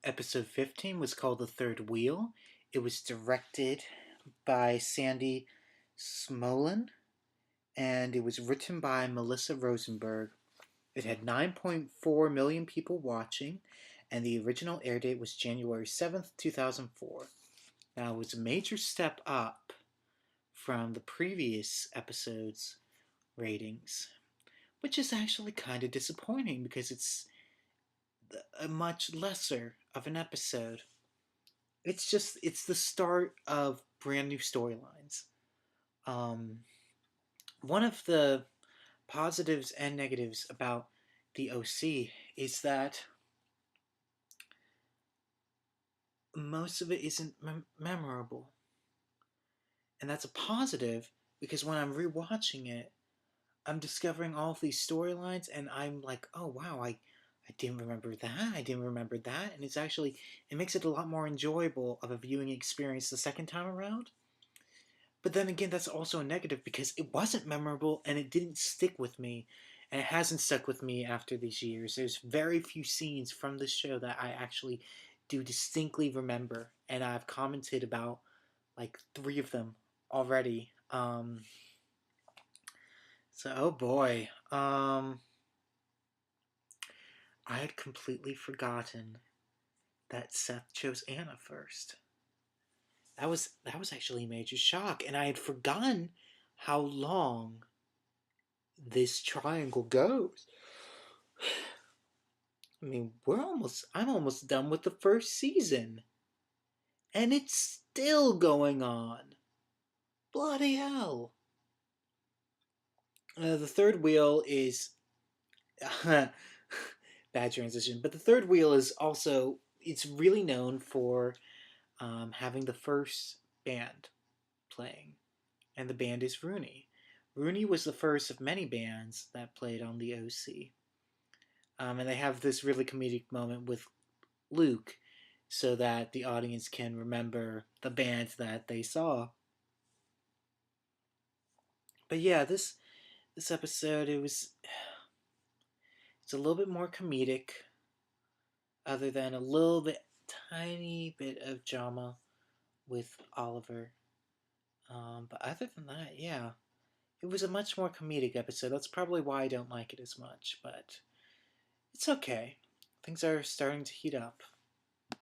Episode 15 was called The Third Wheel. It was directed by Sandy Smolin, and it was written by Melissa Rosenberg. It had 9.4 million people watching, and the original air date was January 7th, 2004. Now, it was a major step up from the previous episode's ratings, which is actually kind of disappointing because it's a much lesser of an episode. It's the start of brand new storylines. Um, One of the positives and negatives about the OC is that most of it isn't memorable, and that's a positive because when I'm rewatching it, I'm discovering all of these storylines, and I'm like, oh wow, I didn't remember that. I didn't remember that, and it makes it a lot more enjoyable of a viewing experience the second time around. But then again, that's also a negative because it wasn't memorable and it didn't stick with me. And it hasn't stuck with me after these years. There's very few scenes from this show that I actually do distinctly remember. And I've commented about like 3 of them already. So, oh boy. I had completely forgotten that Seth chose Anna first. That was actually a major shock. And I had forgotten how long this triangle goes. I mean, I'm almost done with the first season. And it's still going on. Bloody hell. The third wheel is bad transition, but the third wheel is also it's really known for having the first band playing, and the band is Rooney. Rooney was the first of many bands that played on the OC. And they have this really comedic moment with Luke so that the audience can remember the band that they saw. But yeah, this episode it's a little bit more comedic, other than a little bit tiny bit of drama with Oliver. But other than that, yeah, it was a much more comedic episode. That's probably why I don't like it as much, but it's okay. Things are starting to heat up.